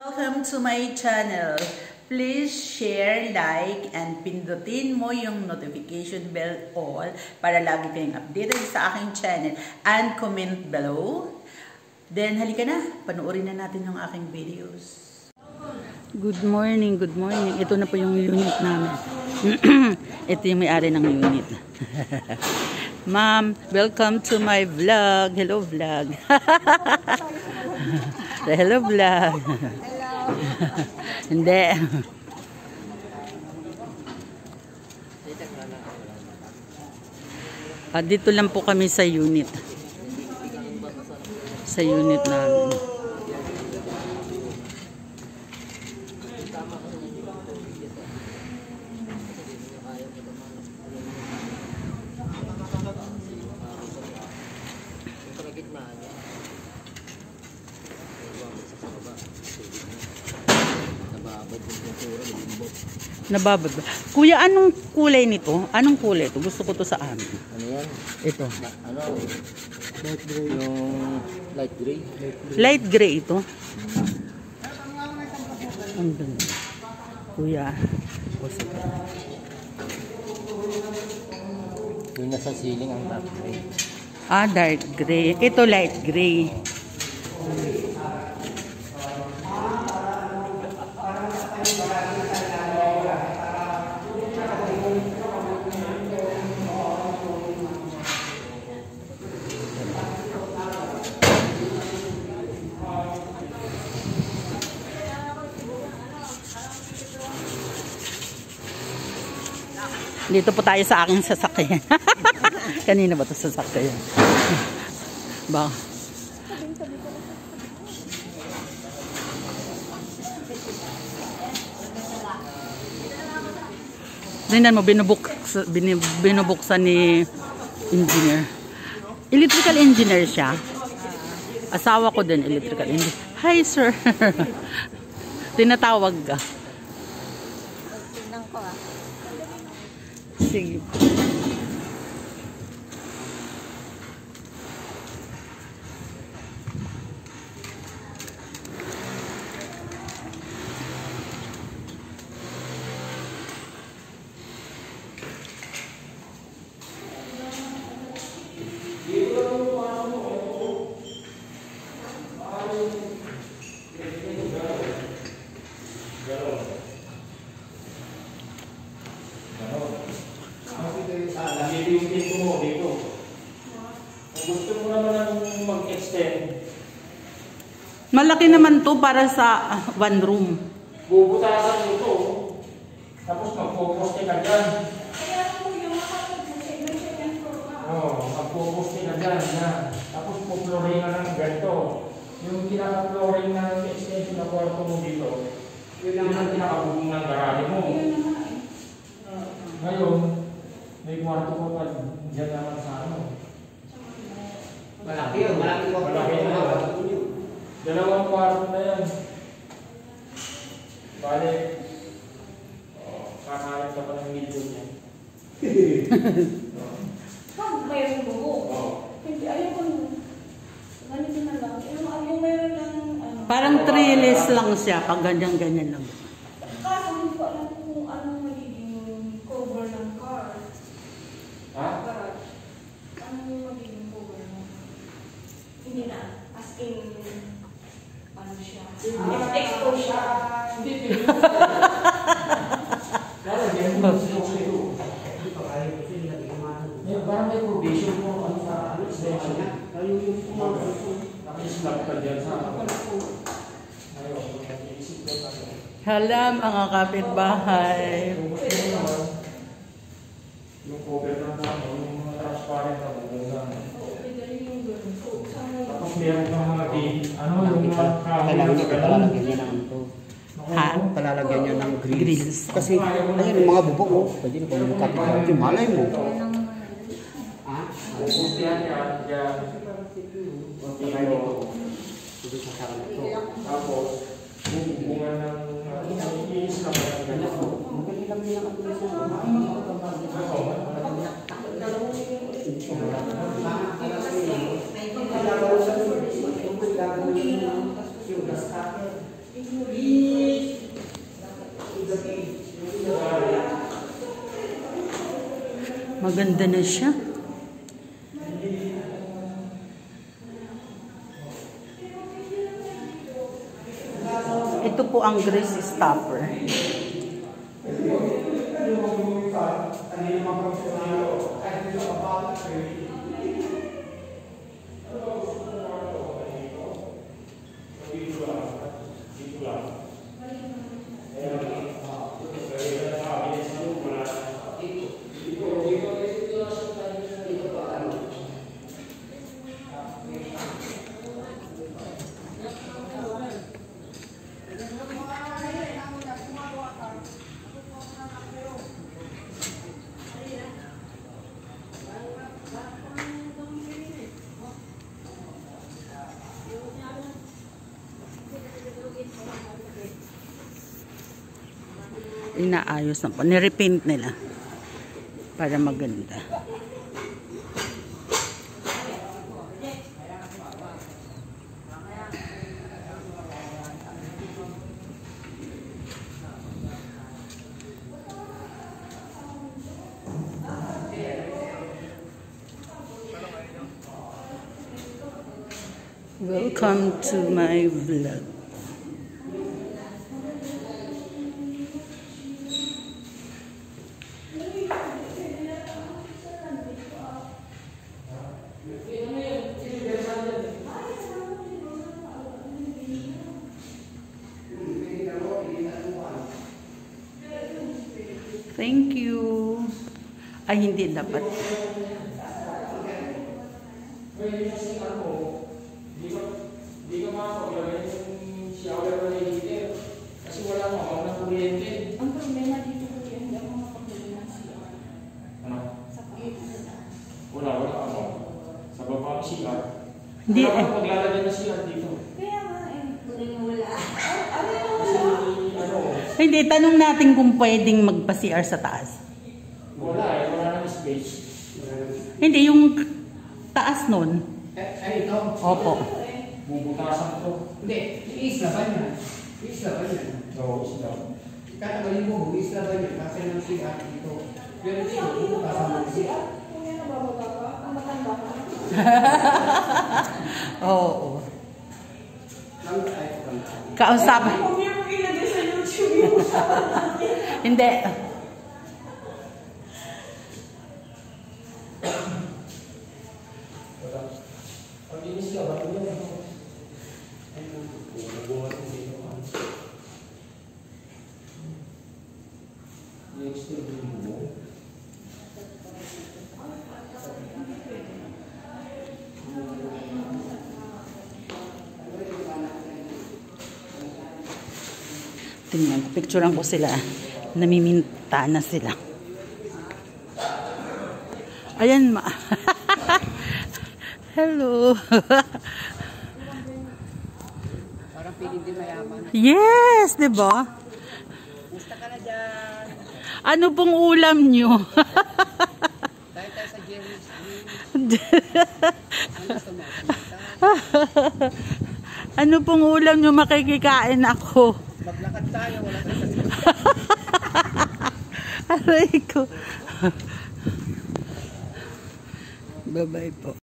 Welcome to my channel. Please share, like, and pindutin mo yung notification bell all para lagi kayong updated sa aking channel. And comment below. Then, halika na. Panoorin na natin yung aking videos. Good morning, good morning. Ito na po yung unit namin. Ito yung may-ari ng unit. Ma'am, welcome to my vlog. Hello, vlog. Hello, vlog. Hindi. Dito lang po kami sa unit. Sa unit namin. Nababad ba? Kuya, anong kulay nito? Anong kulay ito? Gusto ko to sa amin. Ano yan? Ito. Ano? Light gray. Yung light gray. Light gray ito. Ang ganda. Kuya. Yung nasa ceiling ang dark gray. Dark gray. Ito light gray. Dito po tayo sa aking sasakyan. Kanina ba ito sasakyan? Ba? Tingnan mo, binubuksan ni engineer. Electrical engineer siya. Asawa ko din, electrical engineer. Hi, sir. Tinatawag ka. Sige. Yung pinto mo dito. Kung gusto mo naman mag-extend, Malaki naman to para sa one room. bubutasan mo ito. Tapos magpuposte ka dyan. Magpuposte ka dyan. Tapos puploring ka ng ganito. Yung kinaka-flooring ng extension na kwarto mo dito, yun lang ang kinakabubong ng garahe mo. Ngayon, may kwarto ko pa dyan naman sa ano. Malaki yun. Malaki ko. Malaki na yun. Dalawang kwarto na yan. Bale, kakalit ka pa ng milyon yan. Mayroon buo. Hindi, ayaw ko ganito na lang. Yung mayroon lang, Parang trellis lang siya, pag ganyan-ganyan lang. kaso hindi ko alam kung anong magiging cover ng car. Ha? Garage. Ano yung magiging cover mo? Hindi na. As in, ano siya? Expose siya. Parang may provision mo ano sa extension. Naka-slap ka dyan sa ngayon. Hala, mga kapitbahay. Yung cover ng tao, yung mga transparent na bumungan. Tapos meron kang mga yung mga Palalagyan niya ng ito. Ha? Palalagyan niya ng Grills. Kasi, ayun, mga bubok mo. Pwede na kung kapit. Yung malay mo. pupustihan yan. Tapos, bubungan ng iis na Maganda na siya. Ito po ang grease stopper. Inaayos na po. Nirepaint nila para maganda. Welcome to my vlog. Thank you. Ay, hindi dapat. Hindi ka makapaglagay yung shower na heater kasi wala mo ng kuryente. Ang problema dito ko yan, hindi ako makapaglagay ng CR. Ano? Sa pagkita. Wala ano. Sa baba ng CR. Hindi Wala ka maglalagay ng CR dito. Kaya nga wala. Kasi ano, Hindi, tanong natin kung pwedeng magpa-CR sa taas. wala nang space. Hindi, yung taas nun. Ay, ito. Opo. Bubutasan to. Hindi, iislaban yan. Iislaban yan. So, isla. Katagalin mo, iislaban yan. Kasi ng siya dito. Pero dito, bubutasan mo siya. Kung yan nabababa ka, ang matanda ka. Oo. Ay, Kausap. Kung yan mo ilagay sa YouTube yung usapan natin. Hindi. Pag inis ka, ba't yan? Tingnan, picturean ko sila. Namiminta na sila. Ayan, ma. Hello. parang piling din mayaman. Yes, di ba? Gusto ka na dyan. Ano pong ulam nyo? Tayo sa Jerry's. Ano pong ulam nyo? Makikikain ako. Maglakad tayo. Wala tayo sa Aray ko. Bye-bye po.